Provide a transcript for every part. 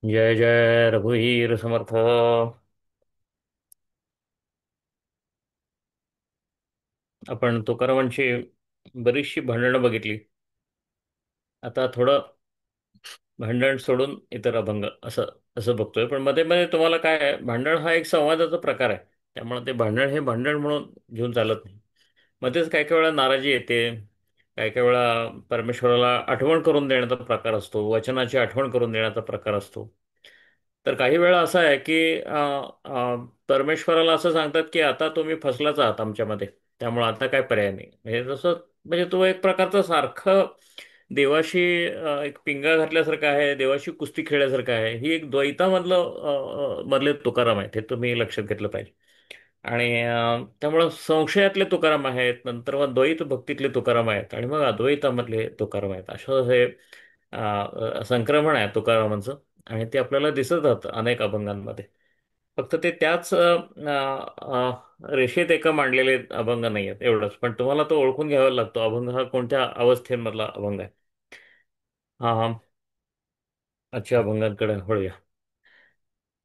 जय जय रघुवीर समर्थ. आपण तुकारामांची बरीचशी भांडणं बघितली. आता थोडं भांडण सोडून इतर अभंग असं असं बघतोय. पण मध्ये मध्ये तुम्हाला काय आहे, भांडण हा एक संवादाचा प्रकार आहे. त्यामुळे ते भांडण हे भांडण म्हणून घेऊन चालत नाही. मध्येच काही काही वेळा नाराजी येते. काही काही वेळा परमेश्वराला आठवण करून देण्याचा प्रकार असतो, वचनाची आठवण करून देण्याचा प्रकार असतो. तर काही वेळा असं आहे की परमेश्वराला असं सांगतात की आता तुम्ही फसलाच आहात आमच्यामध्ये, त्यामुळे आता काय पर्याय नाही. म्हणजे जसं म्हणजे तो एक प्रकारचा सारखं देवाशी एक पिंगा घातल्यासारखं आहे, देवाशी कुस्ती खेळल्यासारखं आहे. ही एक द्वैतामधलं मधले तुकाराम आहेत, हे तुम्ही लक्षात घेतलं पाहिजे. आणि त्यामुळं संशयातले तुकाराम आहेत, नंतर मग द्वैत भक्तीतले तुकाराम आहेत, आणि मग अद्वैतामधले तुकाराम आहेत. असं हे संक्रमण आहे तुकारामांचं. आणि ते आपल्याला दिसत राहतं अनेक अभंगांमध्ये. फक्त ते त्याच रेषेत एका मांडलेले अभंग नाही आहेत एवढंच. पण तुम्हाला तो ओळखून घ्यावा लागतो, अभंग हा कोणत्या अवस्थेमधला अभंग आहे. हा हा. अच्छा, अभंगांकडे वळूया.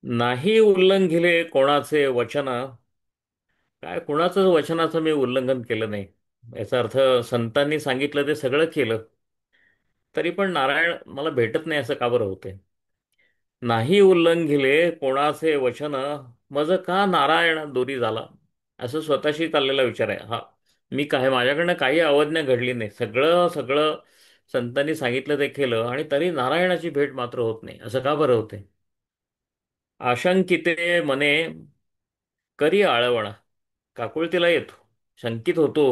नाही उल्लंघिले कोणाचे वचन. काय कोणाचंच वचनाचं मी उल्लंघन केलं नाही. याचा अर्थ संतांनी सांगितलं ते सगळं केलं, तरी पण नारायण मला भेटत नाही असं का बरं होते. नाही उल्लंघिले कोणाचे वचन, मज का नारायण दूरी झाला. असं स्वतःशी चाललेला विचार आहे हा. मी काय, माझ्याकडनं काही अवज्ञा घडली नाही, सगळं सगळं संतांनी सांगितलं ते केलं, आणि तरी नारायणाची भेट मात्र होत नाही, असं का बरं होते. आशंकिते मने करी आळवणा. काकुळतीला येतो, शंकित होतो,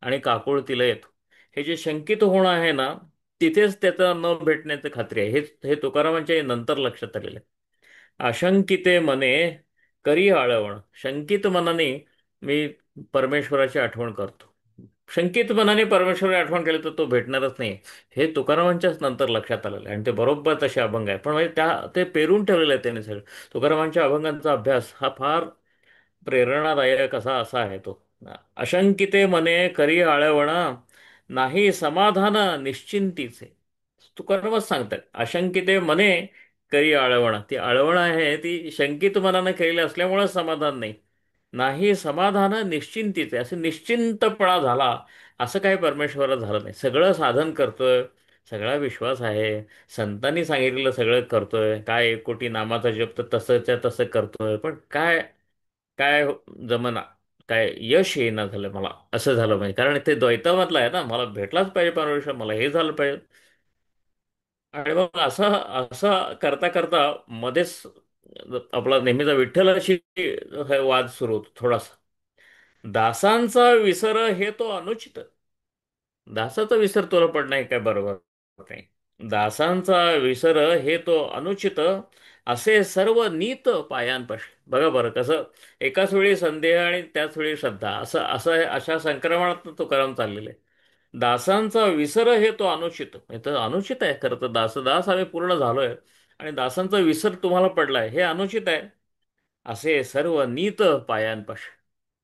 आणि काकुळतीला येतो. हे जे शंकित होणं आहे ना, तिथेच त्याचा न भेटण्याची खात्री आहे. हे तुकारामांच्या नंतर लक्षात आलेलं आहे. आशंकिते मने करी आळवण. शंकित मनाने मी परमेश्वराची आठवण करतो. शंकित मनाने परमेश्वराची आठवण केली तर तो भेटणारच नाही. हे तुकारामांच्याच नंतर लक्षात आलेलं आहे, आणि ते बरोबर तसे अभंग आहे. पण म्हणजे ते पेरून ठेवलेलं आहे त्याने सगळं. तुकारामांच्या अभंगांचा अभ्यास हा फार प्रेरणादायक असा आहे तो. अशंकिते मने करी आळवणा, नाही समाधान निश्चिंतीचे. तुकारामच सांगतात, अशंकिते मने करी आळवणा. ती आळवण आहे ती शंकित मनानं केलेली असल्यामुळे समाधान नाही. नाही समाधान निश्चिंतीचे, असे निश्चिंतपणा झाला असं काही परमेश्वराला झालं नाही. सगळं साधन करतोय, सगळा विश्वास आहे, संतांनी सांगितलेलं सगळं करतोय, काय एक कोटी नामाचा जप तर तसंच्या तसं करतोय, पण काय काय जमना, काय यश येईना झालं मला. असं झालं पाहिजे, कारण ते द्वैतामधलं आहे ना, मला भेटलाच पाहिजे परमेश्वर, मला हे झालं पाहिजे. आणि मग असं असं करता करता मध्येच आपला नेहमीचा विठ्ठलाशी वाद सुरू होतो थोडासा. दासांचा विसर हे तो अनुचित. दासाचा विसर तुला पडणं हे काय बरोबर नाही. दासांचा विसर हे तो अनुचित, असे सर्व नीत पायांपाशी. बघा बरं कसं एकाच वेळी संदेह आणि त्याच वेळी श्रद्धा, असं असं अशा संक्रमणात तो क्रम चाललेला आहे. दासांचा विसर हे तो अनुचित. हे तर अनुचित आहे खरं तर. दास आम्ही पूर्ण झालोय, आणि दासांचा विसर तुम्हाला पडलाय हे अनुचित आहे. असे सर्व नीत पायांपाशी.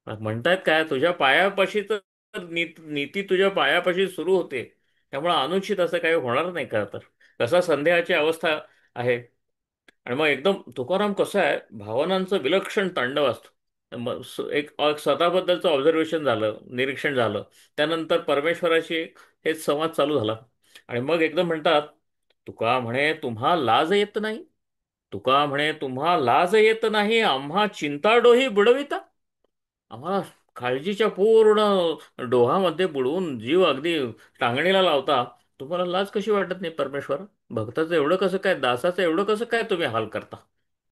मग म्हणतायत काय, तुझ्या पायापाशी तर नीती तुझ्या पायापाशी सुरू होते, त्यामुळे अनुचित असं काही होणार नाही खरं तर. कसा संदेहाची अवस्था आहे. आणि मग एकदम तुकाराम कसं आहे, भावनांचं विलक्षण तांडव असतं. मग एक स्वतःबद्दलचं ऑब्झर्वेशन झालं, निरीक्षण झालं, त्यानंतर परमेश्वराशी हेच संवाद चालू झाला. आणि मग एकदम म्हणतात, तुका म्हणे तुम्हा लाज येत नाही. तुका म्हणे तुम्हा लाज येत नाही, आम्हा चिंताडोही बुडविता. आम्हाला काळजीच्या पूर्ण डोहामध्ये बुडवून जीव अगदी टांगणीला लावता. तुम्हाला लाज कशी वाटत नाही परमेश्वर? भक्ताचं एवढं कसं काय, दासाचं एवढं कसं काय तुम्ही हाल करता?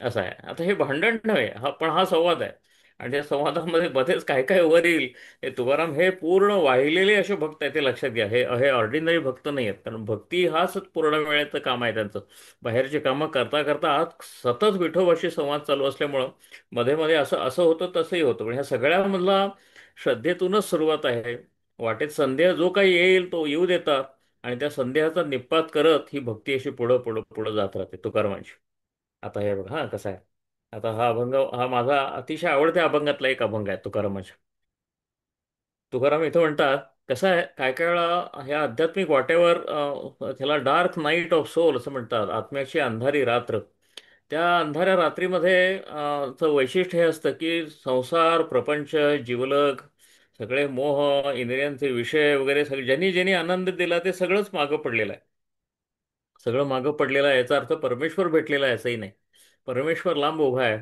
असं आहे. आता हे भांडण नव्हे, पण हा संवाद आहे. आणि त्या संवादामध्ये मध्येच काय काय वर येईल. हे तुकाराम हे पूर्ण वाहिलेले असे भक्त आहेत, ते लक्षात घ्या. हे हे ऑर्डिनरी भक्त नाही आहेत, कारण भक्ती हाच पूर्ण वेळेचं काम आहे त्यांचं. बाहेरची कामं करता करता आत सतत विठोबाशी संवाद चालू असल्यामुळं मध्ये मध्ये असं असं होतं, तसंही होतं. पण ह्या सगळ्यामधला श्रद्धेतूनच सुरुवात आहे. वाटेत संदेह जो काही येईल तो येऊ देतात, आणि त्या संदेहाचा निपात करत ही भक्ती अशी पुढं पुढं पुढं जात राहते तुकारामांची. आता हे बघा हा कसा आहे. आता हा अभंग हा माझा अतिशय आवडत्या अभंगातला एक अभंग आहे तुकारामाच्या. तुकाराम इथं म्हणतात, कसं आहे, काय काय वेळा ह्या आध्यात्मिक वाटेवर त्याला डार्क नाईट ऑफ सोल असं म्हणतात, आत्म्याची अंधारी रात्र. त्या अंधाऱ्या रात्रीमध्ये चं वैशिष्ट्य हे असतं की संसार, प्रपंच, जीवलग, सगळे मोह, इंद्रियांचे विषय वगैरे सगळे ज्यांनी ज्यांनी आनंद दिला ते सगळंच मागं पडलेलं आहे. सगळं मागं पडलेलं आहे याचा अर्थ परमेश्वर भेटलेला आहे असंही नाही. परमेश्वर लांब उभा आहे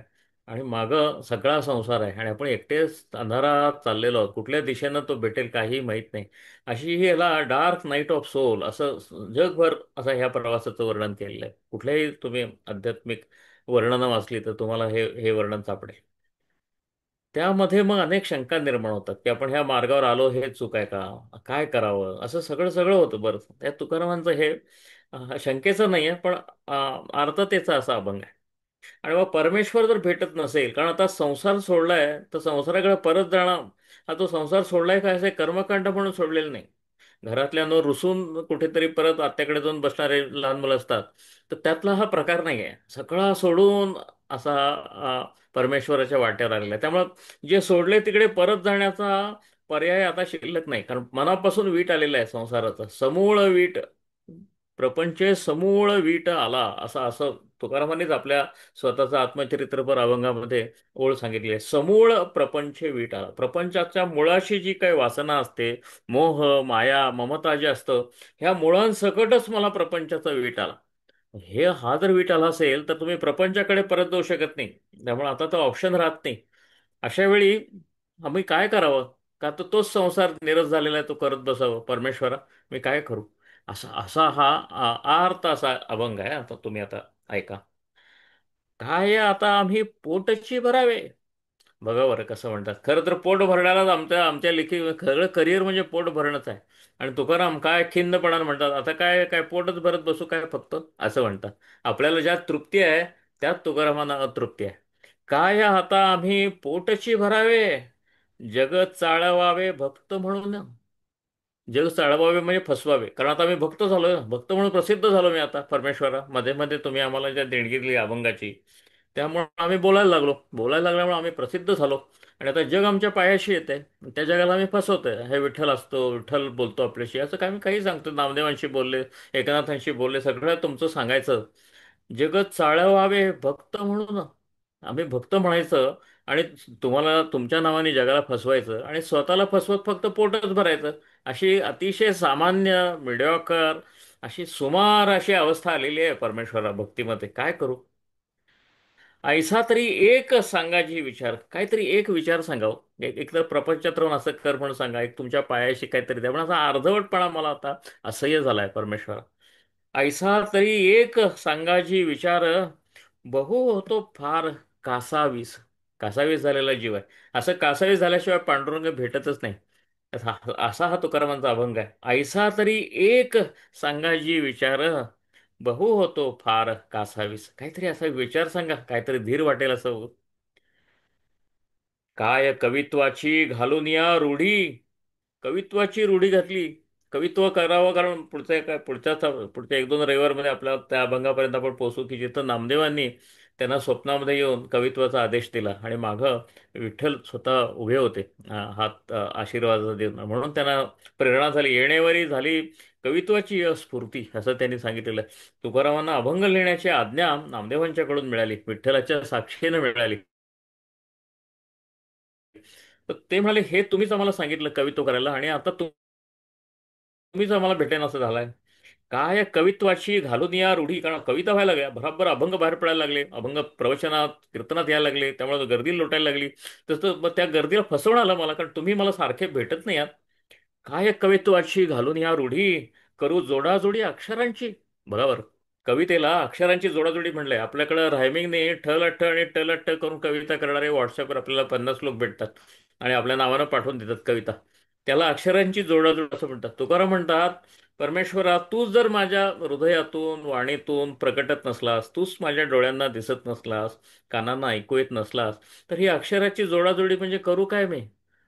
आणि मागं सगळा संसार आहे आणि आपण एकटेच अंधारात चाललेलो आहोत. कुठल्या दिशेनं तो भेटेल काही माहीत नाही. अशी ही याला डार्क नाईट ऑफ सोल असं जगभर असं ह्या प्रवासाचं वर्णन केलेलं आहे. कुठल्याही तुम्ही आध्यात्मिक वर्णनं वाचली तर तुम्हाला हे वर्णन सापडेल. त्यामध्ये मग अनेक शंका निर्माण होतात की आपण ह्या मार्गावर आलो हे चूक आहे का, काय करावं, असं सगळं सगळं होतं. बरं, त्या तुकारामांचं हे शंकेचं नाही आहे पण अर्थतेचा असा अभंग आहे. आणि मग परमेश्वर जर भेटत नसेल, कारण आता संसार सोडलाय तर संसाराकडे परत जाणं, हा तो संसार सोडलाय काय असे कर्मकांड म्हणून सोडलेलं नाही. घरातल्यानं रुसून कुठेतरी परत आत्याकडे जाऊन बसणारे लहान मुलं असतात, तर त्यातला हा प्रकार नाही आहे. सगळा सोडून असा परमेश्वराच्या वाट्यावर आलेला आहे. त्यामुळं जे सोडले तिकडे परत जाण्याचा पर्याय आता शिल्लक नाही, कारण मनापासून वीट आलेला आहे संसाराचा, समूळ वीट, प्रपंच समूळ वीट आला, असं असं तुकारामांनीच आपल्या स्वतःचा आत्मचरित्रपर अभंगामध्ये ओळ सांगितली आहे. समूळ प्रपंच वीट आला. प्रपंचाच्या मुळाशी जी काही वासना असते, मोह, माया, ममता जे असतं, ह्या मुळांसकटच मला प्रपंचाचा वीट आला. हा जर वीट आला असेल तर तुम्ही प्रपंचाकडे परत जाऊ शकत नाही. त्यामुळे आता तो ऑप्शन राहत नाही. अशा वेळी आम्ही काय करावं? का तर तोच संसार निरस झालेला आहे, तो करत बसावं. परमेश्वरा, मी काय करू? असा असा हा आर्त असा अभंग आहे. आता तुम्ही आता ऐका. काय आता आम्ही पोटची भरावे. बघा बरं कसं म्हणतात. खरं तर पोट भरण्यालाच आमच्या आमच्या लेखी खरं करिअर म्हणजे पोट भरणंच आहे. आणि तुकाराम काय खिन्नपणानं म्हणतात, आता काय काय पोटच भरत बसू काय फक्त, असं म्हणतात. आपल्याला ज्यात तृप्ती आहे त्यात तुकारामांना अतृप्ती आहे. काय आता आम्ही पोटची भरावे, जगत चाळवावे भक्त म्हणून. जग चाळवावे म्हणजे फसवावे, कारण आता आम्ही भक्त झालोय, भक्त म्हणून प्रसिद्ध झालो मी आता परमेश्वरा. मध्ये मध्ये तुम्ही आम्हाला ज्या देणगी दिली अभंगाची, त्यामुळे आम्ही बोलायला लागलो. बोलायला लागल्यामुळे आम्ही प्रसिद्ध झालो. आणि आता जग आमच्या पायाशी येते, त्या जगाला आम्ही फसवतोय. हे विठ्ठल असतो, विठ्ठल बोलतो आपल्याशी, असं काय मी काही सांगतो. नामदेवांशी बोलले, एकनाथांशी बोलले, सगळं तुमचं सांगायचं. जगत चाळवावे भक्त म्हणून. आम्ही भक्त म्हणायचं आणि तुम्हाला तुमच्या नावाने जगाला फसवायचं आणि स्वतःला फसवत फक्त पोटच भरायचं. अशी अतिशय सामान्य मिडिऑकर अशी सुमार अशी अवस्था आलेली आहे परमेश्वरा भक्तीमध्ये. काय करू? ऐसा तरी एक सांगाजी विचार, काहीतरी एक विचार सांगाव. एक तर प्रपंचात राहून असं कर म्हणून सांगा, एक तुमच्या पायाशी काहीतरी द्या. पण असा अर्धवटपणा मला आता असह्य झालाय परमेश्वरा. ऐसा तरी एक सांगाजी विचार, बहु होतो फार कासावीस. कासावीस झालेला जीव आहे. असं कासावीस झाल्याशिवाय पांडुरंग भेटतच नाही. असा हा तुकारामांचा अभंग आहे. ऐसा तरी एक सांगाजी विचार, बहु होतो फार कासावीस. काहीतरी असा विचार सांगा, काहीतरी धीर वाटेल असं. काय कवित्वाची घालून या रूढी, कवित्वाची रूढी घातली. कवित्व करावं, कारण पुढच्या एक दोन रविवारमध्ये आपल्या त्या अभंगापर्यंत आपण पोहोचू की जिथं नामदेवांनी त्यांना स्वप्नामध्ये येऊन कवित्वाचा आदेश दिला आणि मागं विठ्ठल स्वतः उभे होते, हात आशीर्वादाचा देऊन. म्हणून त्यांना प्रेरणा झाली, येणेवारी झाली कवित्वाची स्फूर्ती, असं त्यांनी सांगितलेलं आहे. तुकारामांना अभंग लिहिण्याची आज्ञा नामदेवांच्याकडून मिळाली, विठ्ठलाच्या साक्षीने मिळाली. तर ते म्हणाले, हे तुम्हीच आम्हाला सांगितलं कवित्व करायला आणि आता तुम्हीच आम्हाला भेटेन असं झालंय. काय कवित्वाची घालून या रूढी, कारण कविता व्हायला लागल्या, बराबर अभंग बाहेर पडायला लागले, अभंग प्रवचनात कीर्तनात यायला लागले, त्यामुळे गर्दी लोटायला लागली. तसं मग त्या गर्दीला फसवून आलं मला, कारण तुम्ही मला सारखे भेटत नाही आहात. काय कवित्वाची घालून या रूढी, करू जोडाजोडी अक्षरांची. बरोबर, कवितेला अक्षरांची जोडाजोडी म्हणलंय. आपल्याकडं रायमिंगने ठ लठ्ठ आणि ट लठ्ठ करून कविता करणारे व्हॉट्सअपवर आपल्याला 50 लोक भेटतात आणि आपल्या नावानं पाठवून देतात कविता. त्याला अक्षरांची जोडाजोड असं म्हणतात. तुकाराम म्हणतात, परमेश्वरा तूच जर माझ्या हृदयातून वाणीतून प्रकटत नसलास, तूच माझ्या डोळ्यांना दिसत नसलास, कानांना ऐकू येत नसलास, तर ही अक्षराची जोडाजोडी म्हणजे करू काय मी?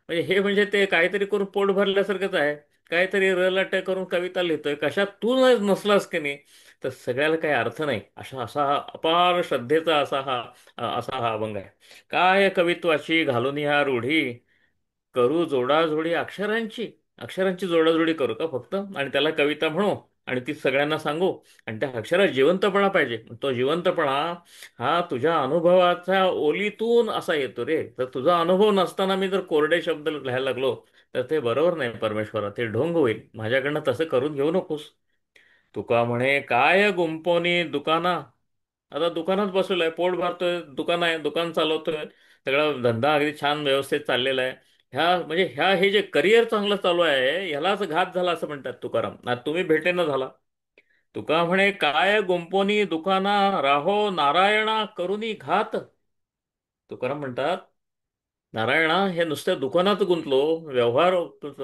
म्हणजे हे म्हणजे ते काहीतरी करून पोट भरल्यासारखंच आहे. काहीतरी रलाट करून कविता लिहितोय, कशात तू नसलास की नाही, तर सगळ्याला काही अर्थ नाही. असा हा अपार श्रद्धेचा असा हा अभंग आहे. काय कवित्वाची घालून ह्या रूढी, करू जोडाजोडी अक्षरांची. अक्षरांची जोडाजोडी करू का फक्त आणि त्याला कविता म्हणू? आणि ती सगळ्यांना सांगू. आणि त्या अक्षरात जिवंतपणा पाहिजे. तो जिवंतपणा हा तुझ्या अनुभवाच्या ओलीतून असा येतो रे. तर तुझा अनुभव नसताना मी जर कोरडे शब्द लिहायला लागलो तर ते बरोबर नाही परमेश्वरा, ते ढोंग होईल. माझ्याकडनं तसं करून घेऊ नकोस. तुका म्हणे काय गुंपोनी दुकाना. आता दुकानात बसलोय, पोट भरतोय, दुकान आहे, दुकान चालवतोय, सगळा धंदा अगदी छान व्यवस्थित चाललेला आहे. ह्या हे जे करिअर चांगलं चालू आहे ह्यालाच घात झाला असं म्हणतात तुकाराम. ना तुम्ही भेटेना झाला. तुका म्हणे काय गुंपोनी दुकाना, राहो नारायणा करुनी घात. तुकाराम म्हणतात, नारायणा हे नुसत्या दुकानात गुंतलो, व्यवहार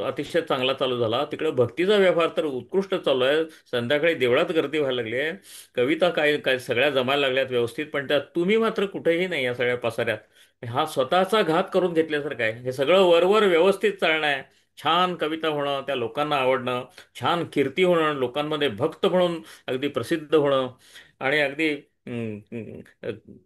अतिशय चांगला चालू झाला, तिकडे भक्तीचा व्यवहार तर उत्कृष्ट चालू आहे, संध्याकाळी देवळात गर्दी व्हायला लागली आहे, कविता काय काय सगळ्या जमायला लागल्यात व्यवस्थित, पण त्यात तुम्ही मात्र कुठेही नाही या सगळ्या पसाऱ्यात. हा स्वतःचा घात करून घेतल्यासारखं आहे. हे सगळं वरवर व्यवस्थित चालणं आहे. छान कविता होणं, त्या लोकांना आवडणं, छान कीर्ती होणं, लोकांमध्ये भक्त म्हणून अगदी प्रसिद्ध होणं, आणि अगदी हम्म, हम्म,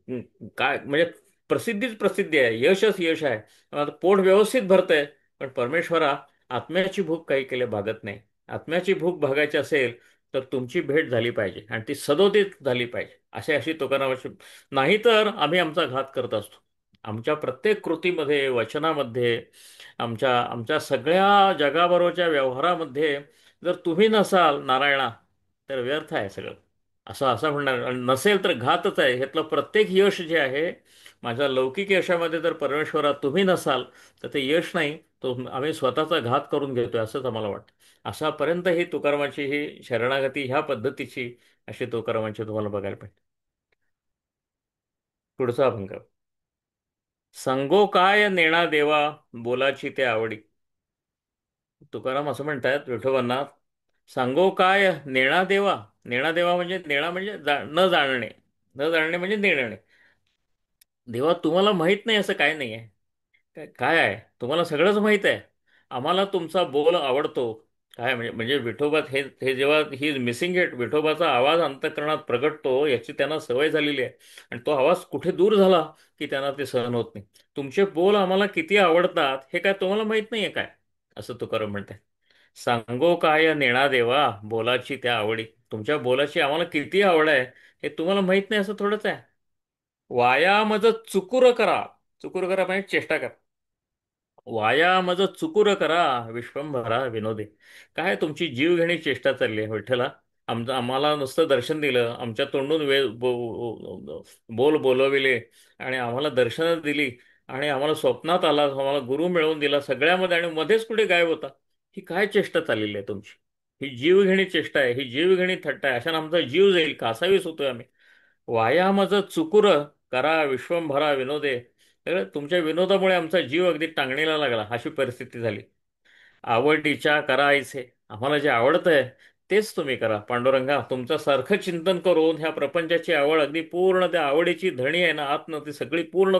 हम्म, काय म्हणजे प्रसिद्धीच प्रसिद्धी आहे, यशच यश आहे. आता पोट व्यवस्थित भरतंय, पण परमेश्वरा आत्म्याची भूक काही केल्या भागत नाही. आत्म्याची भूक भागायची असेल तर तुमची भेट झाली पाहिजे आणि ती सदोदित झाली पाहिजे, अशी अशी तुकारामाची. नाहीतर आम्ही आमचा घात करत असतो. आमच्या प्रत्येक कृतीमध्ये, वचनामध्ये, आमच्या आमच्या सगळ्या जगाबरोबरच्या व्यवहारामध्ये जर तुम्ही नसाल नारायणा तर व्यर्थ आहे सगळं. असं असं म्हणणार. आणि नसेल तर घातच आहे. ह्यातलं प्रत्येक यश जे आहे, माझ्या लौकिक यशामध्ये जर परमेश्वरा तुम्ही नसाल तर ते यश नाही, तो आम्ही स्वतःचा घात करून घेतोय असंच आम्हाला वाटतं. अशापर्यंत ही तुकारामाची ही शरणागती ह्या पद्धतीची अशी तुकारामाची तुम्हाला बघायला पाहिजे. पुढचा अभंग. संगो काय नेणा देवा, बोलाची ते आवडी. तुकाराम असं म्हणतात विठोबांना, सांगो काय नेणा देवा. नेणा देवा म्हणजे, नेणा म्हणजे न जाणणे, न जाणणे म्हणजे नेणणे. देवा तुम्हाला माहित नाही असं काय नाही आहे. काय आहे, तुम्हाला सगळंच माहित आहे. आम्हाला तुमचा बोल आवडतो. काय म्हणजे म्हणजे विठोबात हे हे जेव्हा ही मिसिंग इट, विठोबाचा आवाज अंतःकरणात प्रगटतो याची त्यांना सवय झालेली आहे. आणि तो आवाज कुठे दूर झाला की त्यांना ते सहन होत नाही. तुमचे बोल आम्हाला किती आवडतात हे काय तुम्हाला माहित नाहीये काय, असं तुकाराम म्हणते. सांगो काय नेणा देवा, बोलाची त्या आवडी. तुमच्या बोलाची आम्हाला किती आवड आहे हे तुम्हाला माहित नाही असं थोडंच आहे. वायामज चुकुर करा. चुकुर करा म्हणजे चेष्टा करा. वाया मज चुकुर करा, विश्वंभरा विनोदे. काय तुमची जीवघेणी चेष्टा चालली आहे विठ्ठला. आम्हाला नुसतं दर्शन दिलं, आमच्या तोंडून बोल बोलविले, आणि आम्हाला दर्शनं दिली, आणि आम्हाला स्वप्नात आला, आम्हाला गुरु मिळवून दिला सगळ्यामध्ये, आणि मध्येच कुठे गायब होता. ही काय चेष्टा चाललेली आहे तुमची. ही जीवघेणी चेष्टा आहे, ही जीवघेणी थट्टा आहे. अशाने आमचा जीव जाईल, कासावीस होतोय आम्ही. वायामज चुकुर करा, विश्वंभरा विनोदे. तर तुमच्या विनोदामुळे आमचा जीव अगदी टांगणीला लागला, अशी परिस्थिती झाली. आवडीच्या करायचे, आम्हाला जे आवडतंय तेच तुम्ही करा पांडुरंगा. तुमचं सारखं चिंतन करून ह्या प्रपंचाची आवड अगदी पूर्ण, त्या आवडीची धणी आहे ना आतनं, ती सगळी पूर्ण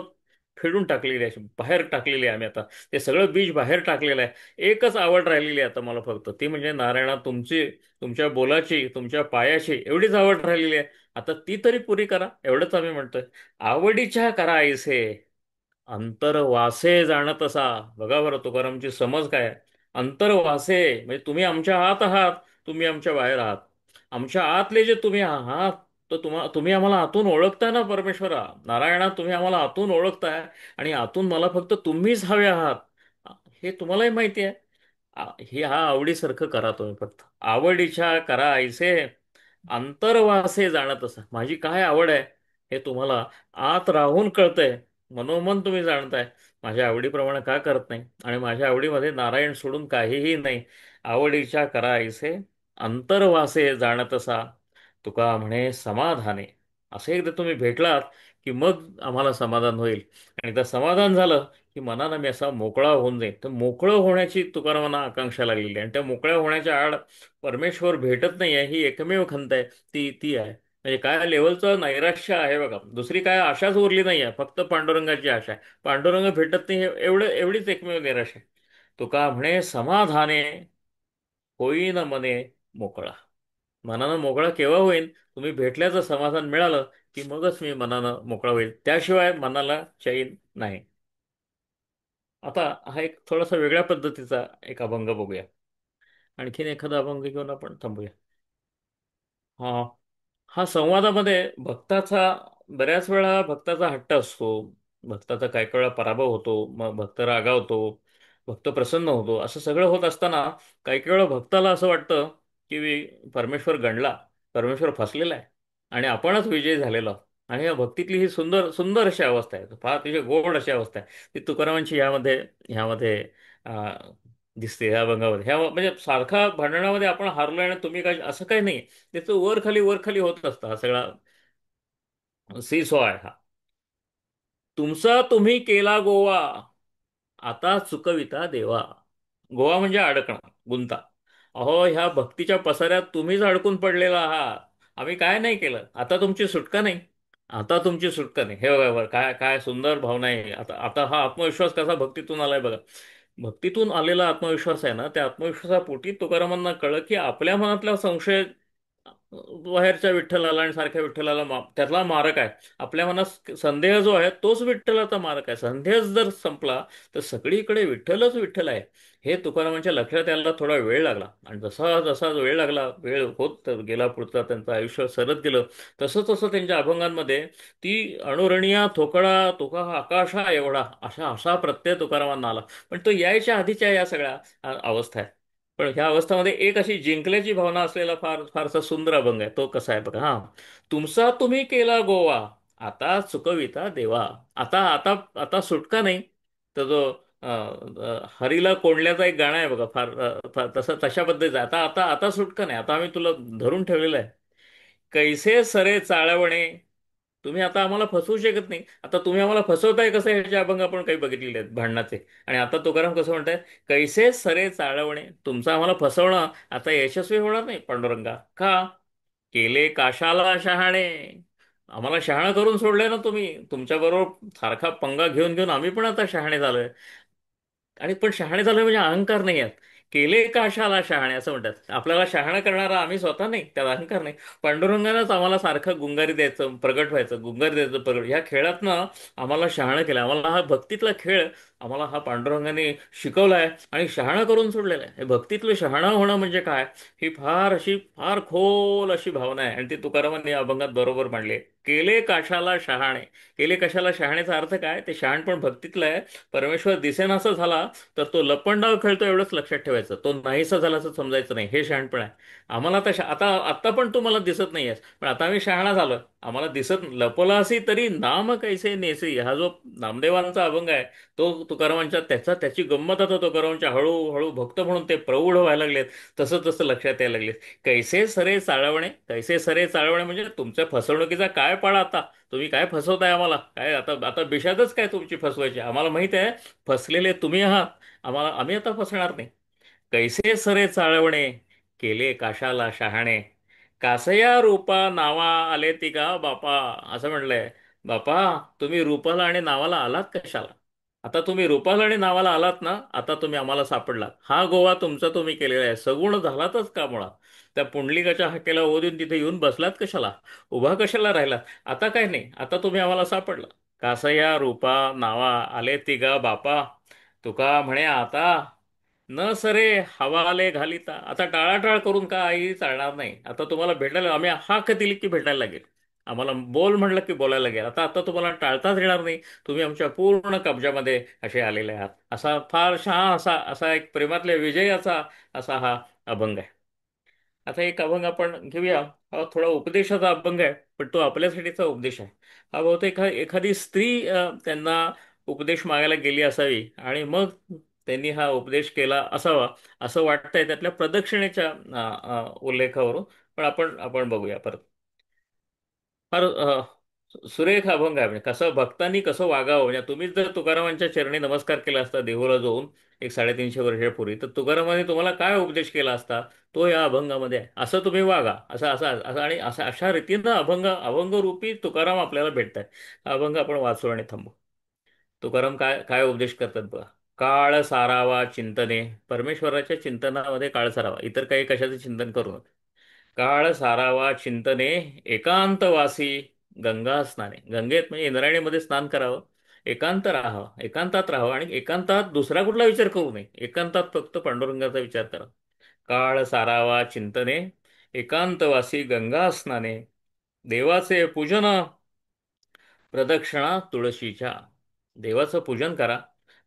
फेडून टाकलेली आहे, बाहेर टाकलेली आहे आम्ही आता. ते सगळं बीज बाहेर टाकलेलं आहे. एकच आवड राहिलेली आहे आता मला फक्त, ती म्हणजे नारायणा तुमची, तुमच्या बोलाची, तुमच्या पायाची एवढीच आवड राहिलेली आहे. आता ती तरी पुरी करा, एवढंच आम्ही म्हणतोय. आवडीच्या करा ऐसे, अंतरवासे जाणतसा. बघा बरं तुकारामची समज काय आहे. अंतरवासे म्हणजे तुम्ही आमच्या आत आहात, तुम्ही आमच्या बाहेर आहात. आमच्या आतले जे तुम्ही आहात, तर तुम्ही आम्हाला आतून ओळखताय ना परमेश्वरा. नारायणा तुम्ही आम्हाला आतून ओळखताय, आणि आतून मला फक्त तुम्हीच हवे आहात, हे तुम्हालाही माहिती आहे. हे हा आवडीसारखं करा तुम्ही फक्त. आवडीच्या करा ऐसे, अंतर्वासे जाणत असा. माझी काय आवड आहे हे तुम्हाला आत राहून कळतंय, मनोमन तुम्ही जाणताय. माझ्या आवडीप्रमाणे का करत नाही, आणि माझ्या आवडीमध्ये नारायण सोडून काहीही नाही. आवडीच्या करा ऐसे, अंतर्वासे जाणत असा. तुका म्हणे समाधाने. असं एकदा तुम्ही भेटलात की मग आम्हाला समाधान होईल. आणि एकदा समाधान झालं की मनानं मी असा मोकळा होऊन जाईल. तर मोकळं होण्याची तुकारामांना आकांक्षा लागलेली आहे, आणि त्या मोकळ्या होण्याच्या आड परमेश्वर भेटत नाही आहे, ही एकमेव खंत आहे. ती ती आहे. म्हणजे काय लेवलचं नैराश्य आहे बघा, दुसरी काय आशाच उरली नाही आहे, फक्त पांडुरंगाची आशा आहे. पांडुरंग भेटत नाही एवढीच एकमेव निराश आहे. तुका म्हणे समाधाने, होईन मने मोकळा. मनानं मोकळा केव्हा होईल, तुम्ही भेटल्याचं समाधान मिळालं की मगच मी मनानं मोकळा होईल, त्याशिवाय मनाला चैन नाही. आता हा एक थोडासा वेगळ्या पद्धतीचा एक अभंग बघूया. आणखीन एखादा अभंग घेऊन आपण थांबूया. हा हा संवादामध्ये भक्ताचा बऱ्याच वेळा भक्ताचा हट्ट असतो. भक्ताचा काही वेळा पराभव होतो, मग भक्त रागावतो, भक्त प्रसन्न होतो. असं सगळं होत असताना काही काही वेळा भक्ताला असं वाटतं की परमेश्वर गणला, परमेश्वर फसलेला आहे आणि आपणच विजयी झालेलो आहोत. आणि या भक्तीतली ही सुंदर सुंदर अशी अवस्था आहे, फार अतिशय गोड अशी अवस्था आहे. ती तुकारामांची ह्यामध्ये दिसते ह्या अभंगामध्ये. म्हणजे सारखा भांडणामध्ये आपण हारलोय आणि तुम्ही काय, असं काही नाही. त्याचं वर खाली होत असतं हा सगळा सी सॉ आहे हा. तुमचा तुम्ही केला गोवा, आता चुकविता देवा. गोवा म्हणजे अडकणं, गुंता. अहो, ह्या भक्तीच्या पसाऱ्यात तुम्हीच अडकून पडलेला आहात. आम्ही काय नाही केलं, आता तुमची सुटका नाही. आता तुमची सुटका नाही. हे बघा बघा, काय काय सुंदर भावना आहे. आता आता हा आत्मविश्वास कसा भक्तीतून आलाय बघा. भक्तीतून आलेला आत्मविश्वास आहे ना, त्या आत्मविश्वासापोटी तुकारामांना कळलं की आपल्या मनातला संशय बाहेरच्या विठ्ठलाला आणि सारख्या विठ्ठलाला त्यातला मारक आहे. आपल्या मनात संदेह जो आहे तोच विठ्ठलाचा मारक आहे. संदेह जर संपला तर सगळीकडे विठ्ठलच विठ्ठल आहे. हे तुकारामांच्या लक्षात यायला थोडा वेळ लागला. आणि जसा जसा वेळ लागला, वेळ होत गेला, पुढचा त्यांचं आयुष्य सरत गेलं, तसं तसं त्यांच्या अभंगांमध्ये ती अणुरणीया थोकळा तुका आकाशा एवढा अशा असा प्रत्यय तुकारामांना आला. पण तो यायच्या आधीच्या या सगळ्या अवस्था आहेत. पण ह्या अवस्थामध्ये एक अशी जिंकल्याची भावना असलेला फारसा सुंदर अभंग आहे. तो कसा आहे बघा. हा, तुमचा तुम्ही केला गोवा, आता चुकविता देवा. आता आता आता सुटका नाही. तर जो हरीला कोंडल्याचा एक गाणं आहे बघा, फार तसं तशा पद्धतीचं आहे. आता आता आता सुटका नाही, आता आम्ही तुला धरून ठेवलेलं आहे. कैसे सरे चाळवणे, तुम्ही आता आम्हाला फसवू शकत नाही. आता तुम्ही आम्हाला फसवताय कसं, ह्याचे अभंग आपण काही बघितलेले आहेत भांडणाचे. आणि आता तुकाराम कसं म्हणताय, कैसे सरे चाळवणे, तुमचं आम्हाला फसवणं आता यशस्वी होणार नाही पांडुरंगा. का? केले काशाला शहाणे, आम्हाला शहाणं करून सोडलंय ना तुम्ही. तुमच्याबरोबर सारखा पंगा घेऊन घेऊन आम्ही पण आता शहाणे झालोय. आणि पण शहाणे झालोय म्हणजे अहंकार नाही आहेत. केले काशाला शहाणे असं म्हणतात. आपल्याला शहाणं करणारा आम्ही स्वतः नाही, त्यात अहंकार नाही. पांडुरंगानंच आम्हाला सारखं गुंगारी द्यायचं, प्रगट व्हायचं, गुंगारी द्यायचं, प्रगट. ह्या खेळातनं आम्हाला शहाणं केलं. आम्हाला हा भक्तीतला खेळ आम्हाला हा पांडुरंगाने शिकवलाय आणि शहाणं करून सोडलेलं आहे. हे भक्तीतलं शहाणं होणं म्हणजे काय, ही फार खोल अशी भावना आहे. आणि ती तुकारामांनी या अभंगात बरोबर मांडली. केले काशाला शहाणे. केले कशाला शहाणेचा अर्थ काय, ते शहाण पण भक्तीतलं आहे. परमेश्वर दिसेनासा झाला तर तो लपंडाव खेळतो एवढंच लक्षात ठेवायचं. तो नाहीसा झाला असं समजायचं नाही. हे शहाणपण आहे. आम्हाला आता आता पण तू मला दिसत नाहीयेस, पण आता आम्ही शहाणा झालो. आम्हाला दिसत लपला असी तरी नाम कैसे नेसी, हा जो नामदेवांचा अभंग आहे, तो तुकारामांच्या त्याची गंमत आता तुकारामांच्या हळूहळू भक्त म्हणून ते प्रौढ व्हायला लागलेत. तसं तसं लक्षात यायला लागलेत. कैसे सरे चाळवणे, कैसे सरे चाळवणे म्हणजे तुमच्या फसवणुकीचा काय पाळा आता. तुम्ही काय फसवताय आम्हाला, काय आता आता बिशादच काय तुमची फसवायची, आम्हाला माहित आहे फसलेले तुम्ही आहात. आम्ही आता फसणार नाही. कैसे सरे चाळवणे, केले काशाला शहाणे, कासया रूपा नावा आले ती का बापा. असं म्हणलंय, बापा तुम्ही रूपाला आणि नावाला आलात कशाला. आता तुम्ही रूपाला आणि नावाला आलात ना, आता तुम्ही आम्हाला सापडलात. हा गोवा तुमचा तुम्ही केलेला आहे, सगुण झालातच का मुळात. त्या पुंडलिकाच्या हाकेला ओढून तिथे येऊन बसलात कशाला, उभा कशाला राहिलात. आता काय नाही, आता तुम्ही आम्हाला सापडला. कासया रूपा नावा आले ती गा बापा, तुका म्हणे आता न सरे हवाले घालिता. आता टाळाटाळ करून काही चालणार नाही. आता तुम्हाला भेटायला आम्ही हाक दिली की भेटायला लागेल. आम्हाला बोल म्हणलं की बोलायला लागेल. आता आता तुम्हाला टाळताच येणार नाही. तुम्ही आमच्या पूर्ण कब्जामध्ये असे आलेले आहात. असा फार छान असा असा एक प्रेमातल्या विजयाचा असा हा अभंग आहे. आता एक अभंग आपण घेऊया. हा थोडा उपदेशाचा अभंग आहे, पण तो आपल्यासाठीचा उपदेश आहे. हा बहुतेक एखादी स्त्री त्यांना उपदेश मागायला गेली असावी आणि मग त्यांनी हा उपदेश केला असावा, असं वाटतंय त्यातल्या प्रदक्षिणेच्या उल्लेखावरून. पण आपण बघूया परत. फार सुरेख अभंग आहे. म्हणजे कसं भक्तांनी कसं वागावं. म्हणजे तुम्हीच जर तुकारामांच्या चरणी नमस्कार केला असता देहूला जाऊन एक 350 वर्षापूर्वी, तर तुकारामांनी तुम्हाला काय उपदेश केला असता, तो या अभंगामध्ये आहे. असं तुम्ही वागा, असं असं असं आणि असं अशा रीतीनं अभंगरूपी तुकाराम आपल्याला भेटत आहे. हा अभंग आपण वाचू आणि थांबू. तुकाराम काय काय उपदेश करतात बघा. काळ सारावा चिंतने, परमेश्वराच्या चिंतनामध्ये काळ सारावा, इतर काही कशाचं चिंतन करू नका. काळ सारावा चिंतने, एकांतवासी गंगा स्नाने. गंगेत म्हणजे इंद्रायणीमध्ये स्नान करावं. एकांत राहावं, एकांतात राहावं आणि एकांतात दुसरा कुठला विचार करू नये. एकांतात फक्त पांडुरंगाचा विचार करा. काळ सारावा चिंतने, एकांतवासी गंगा स्नाने, देवाचे पूजन प्रदक्षिणा तुळशीच्या. देवाचं पूजन करा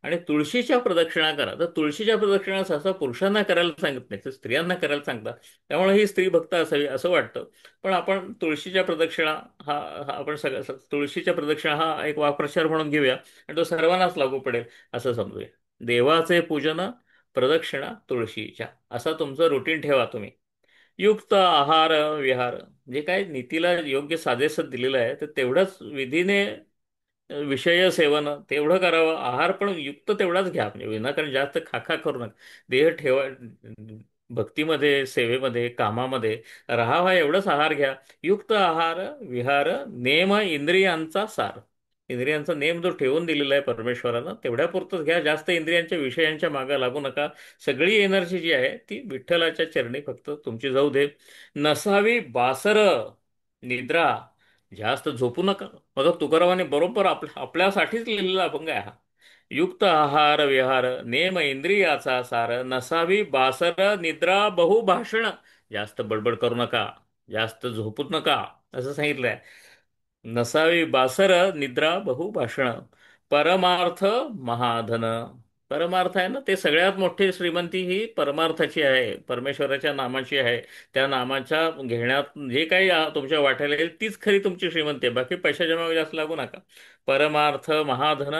आणि तुळशीच्या प्रदक्षिणा करा. तर तुळशीच्या प्रदक्षिणा सहसा पुरुषांना करायला सांगत नाही, तर स्त्रियांना करायला सांगतात. त्यामुळे ही स्त्री भक्त असावी असं वाटतं. पण आपण तुळशीच्या प्रदक्षिणा हा हा आपण सगळं तुळशीच्या प्रदक्षिणा हा एक वाक्प्रचार म्हणून घेऊया आणि तो सर्वांनाच लागू पडेल असं समजूया. देवाचे पूजन प्रदक्षिणा तुळशीच्या, असा तुमचं रुटीन ठेवा तुम्ही. युक्त आहार विहार, जे काय नीतीला योग्य साजेसं दिलेलं आहे तर तेवढंच विधीने विषय सेवन तेवढं करावं. आहार पण युक्त तेवढाच घ्या, म्हणजे विनाकारण जास्त खाखा करू नका. देह ठेवा, भक्तीमध्ये, सेवेमध्ये, कामामध्ये राहावा एवढंच आहार घ्या. युक्त आहार विहार नेम इंद्रियांचा सार. इंद्रियांचा नेम जो ठेवून दिलेला आहे परमेश्वरानं तेवढ्यापुरतंच घ्या. जास्त इंद्रियांच्या विषयांच्या मागे लागू नका. सगळी एनर्जी जी आहे ती विठ्ठलाच्या चरणी फक्त तुमची जाऊ दे. नसावी बासर निद्रा, जास्त झोपू नका. मग तुकारामाने बरोबर आपल्यासाठीच लिहिलेला अभंग आहे हा. युक्त आहार विहार नेम इंद्रियाचा सार, नसावी बासर निद्रा बहुभाषण. जास्त बडबड करू नका, जास्त झोपू नका असं सांगितलंय. नसावी बासर निद्रा बहुभाषण, परमार्थ महाधन. परमार्थ आहे ना, ते सगळ्यात मोठी श्रीमंती ही परमार्थाची आहे, परमेश्वराच्या नामाची आहे. त्या नामाच्या घेण्यात जे काही तुमच्या वाट्याला येईल तीच खरी तुमची श्रीमंती आहे. बाकी पैशाच्या मागे जास्त लागू नका. परमार्थ महाधन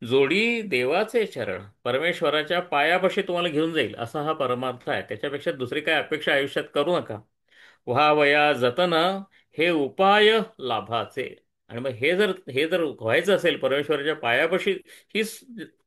जोडी देवाचे चरण, परमेश्वराच्या पायापाशी तुम्हाला घेऊन जाईल असा हा परमार्थ आहे. त्याच्यापेक्षा दुसरी काय अपेक्षा आयुष्यात करू नका. व्हावया जतन हे उपाय लाभाचे. आणि मग हे जर व्हायचं असेल परमेश्वराच्या पायापाशी, हीच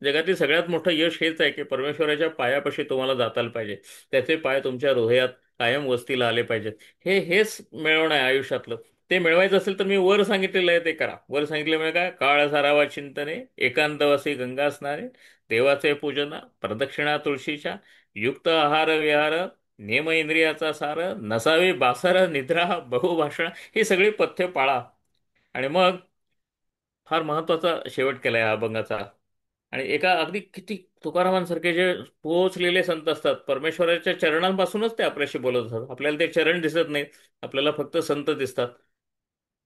जगातील सगळ्यात मोठं यश हेच आहे की परमेश्वराच्या पायापाशी तुम्हाला जाताला पाहिजे. त्याचे पाय तुमच्या हृदयात कायम वस्तीला आले पाहिजेत. हेच मिळवणं आहे आयुष्यातलं. ते मिळवायचं असेल तर मी वर सांगितलेलं आहे ते करा. वर सांगितल्यामुळे काय, काळ सारावा चिंतने, एकांतवासी गंगा स्नाने, देवाचे पूजन प्रदक्षिणा तुळशीच्या, युक्त आहार विहार नेम इंद्रियाचा सार, नसावे बासार निद्रा बहुभाषण. ही सगळी पथ्य पाळा. आणि मग फार महत्वाचा शेवट केलाय या अभंगाचा. आणि एका अगदी किती तुकारामांसारखे जे पोहोचलेले संत असतात परमेश्वराच्या चरणांपासूनच ते आपल्याशी बोलत असतात. आपल्याला ते चरण दिसत नाहीत, आपल्याला फक्त संत दिसतात.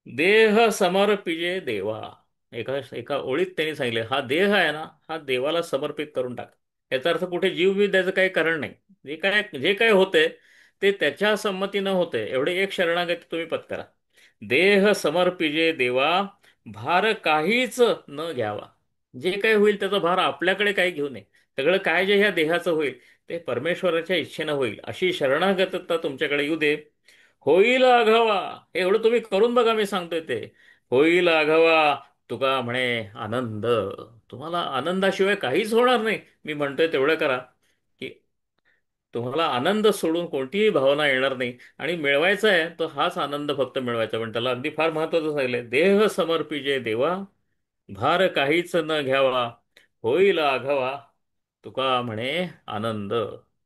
देह समर्पिजे देवा, एका एका ओळीत त्यांनी सांगितले, हा देह आहे ना हा देवाला समर्पित करून टाक. याचा अर्थ कुठे जीव बी द्यायचं काही कारण नाही. जे काय होते ते त्याच्या संमतीनं होते, एवढे एक शरणागती तुम्ही पत्करा. देह समर्पिजे देवा, भार काहीच न घ्यावा. जे काही होईल त्याचा भार आपल्याकडे काही घेऊ नये. सगळं काय जे ह्या देहाचं होईल ते परमेश्वराच्या इच्छेनं होईल अशी शरणागतता तुमच्याकडे येऊ दे. होईल आघावा, हे एवढं तुम्ही करून बघा, मी सांगतोय ते. होईल आघावा तुका म्हणे आनंद. तुम्हाला आनंदाशिवाय काहीच होणार नाही. मी म्हणतोय तेवढं करा की तुम्हाला आनंद सोडून कोणतीही भावना येणार नाही. आणि मिळवायचा आहे तर हाच आनंद फक्त मिळवायचा. पण त्याला अगदी फार महत्वाचं सांगितलंय, देह समर्पिजे देवा, भार काहीच न घ्यावा, होईल आघावा तुका म्हणे आनंद.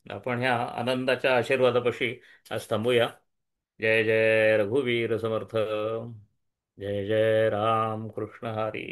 आपण ह्या आनंदाच्या आशीर्वादापाशी आज थांबूया. जय जय रघुवीर समर्थ. जय जय राम कृष्ण हरी.